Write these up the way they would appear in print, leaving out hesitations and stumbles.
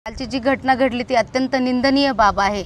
कालची जी घटना घडली ती अत्यंत निंदनीय बाब आहे।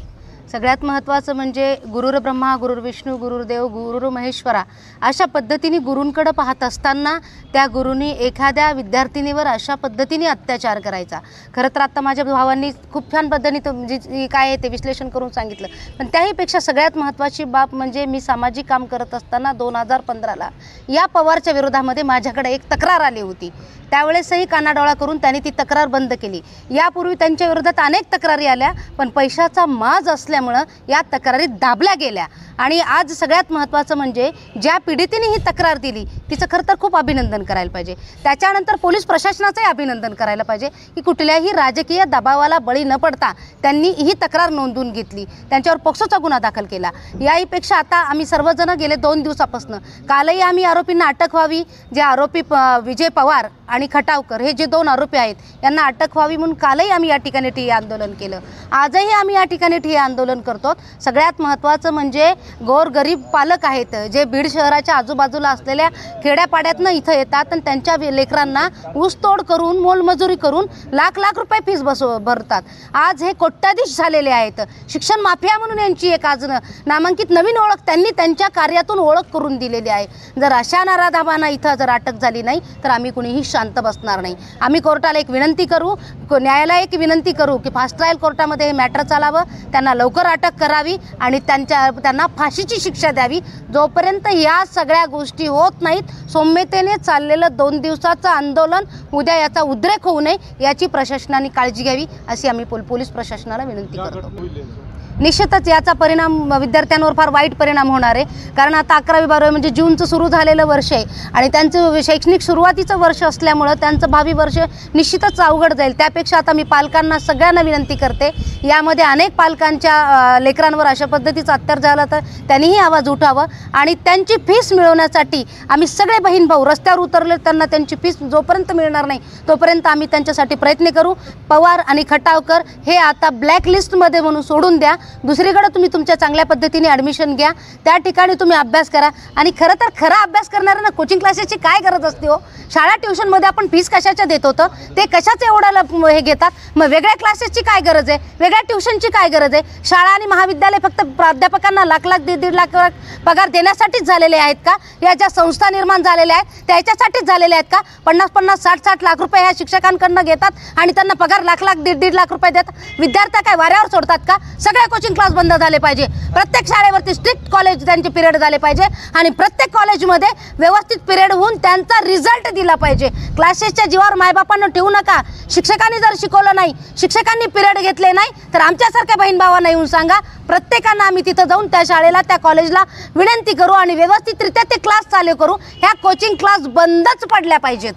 सगळ्यात महत्त्वाचं म्हणजे गुरुर ब्रह्मा गुरुर विष्णू गुरुर्देव गुरुर महेश्वरा अशा पद्धतीने गुरूंकडे पाहत असताना त्या गुरुनी एखाद्या विद्यार्थिनीवर अशा पद्धतीने अत्याचार करायचा। खरं तर आता माझ्या भावांनी खूप छान पद्धतीने म्हणजे काय आहे ते विश्लेषण करून सांगितलं, पण त्याहीपेक्षा सगळ्यात महत्त्वाची बाब म्हणजे मी सामाजिक काम करत असताना 2015ला या पवारच्या विरोधामध्ये माझ्याकडे एक तक्रार आली होती। त्यावेळेसही कानाडोळा करून त्यांनी ती तक्रार बंद केली। यापूर्वी त्यांच्या विरोधात अनेक तक्रारी आल्या, पण पैशाचा माज असल्यामुळे या तक्रारी दाबल्या गेल्या। आणि आज सगळ्यात महत्त्वाचं म्हणजे ज्या पीडितेने ही तक्रार दिली तिचं खरं तर खूप अभिनंदन करायला पाहिजे। त्याच्यानंतर पोलीस प्रशासनाचंही अभिनंदन करायला पाहिजे की कुठल्याही राजकीय दबावाला बळी न पडता त्यांनी ही तक्रार नोंदवून घेतली, त्यांच्यावर पोक्सोचा गुन्हा दाखल केला। याहीपेक्षा आता आम्ही सर्वजण गेले 2 दिवसापासून कालही आम्ही आरोपींना अटक व्हावी, जे आरोपी विजय पवार आणि खटावकर हे जे 2 आरोपी आहेत यांना अटक व्हावी म्हणून कालही आम्ही या ठिकाणी ठिय्या आंदोलन केलं। आजही आम्ही या ठिकाणी ठिय्या आंदोलन करतो। सगळ्यात महत्त्वाचं म्हणजे गोरगरीब पालक आहेत जे बीड शहराच्या आजूबाजूला असलेल्या खेड्यापाड्यातनं इथं येतात आणि त्यांच्या लेकरांना ऊसतोड करून मोलमजुरी करून लाख रुपये फीस भरतात। आज हे कोट्याधीश झालेले आहेत। शिक्षण माफिया म्हणून यांची एक आज नामांकित नवीन ओळख त्यांनी त्यांच्या कार्यातून ओळख करून दिलेली आहे। जर अशा नराधामांना इथं जर अटक झाली नाही तर आम्ही कुणीही शांत बसणार नाही। आम्ही कोर्टाला एक विनंती करू, न्यायालयाला एक विनंती करू की फास्ट ट्रायल कोर्टामध्ये हे मॅटर चालावं, त्यांना लवकर अटक करावी आणि त्यांना फाशीची शिक्षा द्यावी। जोपर्यंत या सगळ्या गोष्टी होत नाहीत, सौम्यतेने चाललेलं 2 दिवसाचं आंदोलन उद्या याचा उद्रेक होऊ नये याची प्रशासनाने काळजी घ्यावी अशी आम्ही पोलीस प्रशासनाला विनंती करतो। निश्चितच याचा परिणाम विद्यार्थ्यांवर फार वाईट परिणाम होणार आहे, कारण आता 11वी 12वी म्हणजे जूनचं सुरू झालेलं वर्ष आहे आणि त्यांचं शैक्षणिक सुरुवातीचं वर्ष असल्यामुळं त्यांचं भावी वर्ष निश्चितच अवघड जाईल। त्यापेक्षा आता मी पालकांना सगळ्यांना विनंती करते, यामध्ये अनेक पालकांच्या लेकरांवर अशा पद्धतीचा अत्याचार झाला तर त्यांनीही आवाज उठावा आणि त्यांची फीस मिळवण्यासाठी आम्ही सगळे बहीण भाऊ रस्त्यावर उतरले। त्यांना त्यांची फीस जोपर्यंत मिळणार नाही तोपर्यंत आम्ही त्यांच्यासाठी प्रयत्न करू। पवार आणि खटावकर हे आता ब्लॅक लिस्टमध्ये म्हणून सोडून द्या, दुसरीकडे तुम्ही तुमच्या चांगल्या पद्धतीने ॲडमिशन घ्या, त्या ठिकाणी तुम्ही अभ्यास करा। आणि खरं तर खरा अभ्यास करणाऱ्यांना कोचिंग क्लासेसची काय गरज असते हो? शाळा ट्युशनमध्ये आपण फीस कशाच्या देत होतं, ते कशाचं एवढ्याला हे घेतात? मग वेगळ्या क्लासेसची काय गरज आहे, वेगळ्या ट्युशनची काय गरज आहे? शाळा आणि महाविद्यालय फक्त प्राध्यापकांना लाख 1.5 लाख पगार देण्यासाठीच झालेले आहेत का? या ज्या संस्था निर्माण झालेल्या आहेत त्याच्यासाठीच झालेल्या आहेत का? 50 60 लाख रुपये ह्या शिक्षकांकडनं घेतात आणि त्यांना पगार लाख 1.5 लाख रुपये देतात। विद्यार्थी काय वाऱ्यावर सोडतात का? सगळे कोचिंग क्लास बंद झाले पाहिजे। प्रत्येक शाळेवरती स्ट्रिक्ट कॉलेज त्यांचे पिरियड झाले पाहिजे आणि प्रत्येक कॉलेजमध्ये व्यवस्थित पिरियड होऊन त्यांचा रिझल्ट दिला पाहिजे। क्लासेसच्या जीवावर मायबापांना ठेवू नका। शिक्षकांनी जर शिकवलं नाही, शिक्षकांनी पिरियड घेतले नाही तर आमच्यासारख्या बहीण भावांना येऊन सांगा। प्रत्येकांना आम्ही तिथं जाऊन त्या शाळेला त्या कॉलेजला विनंती करू आणि व्यवस्थितरित्या ते क्लास चालू करू। ह्या कोचिंग क्लास बंदच पडल्या पाहिजेत।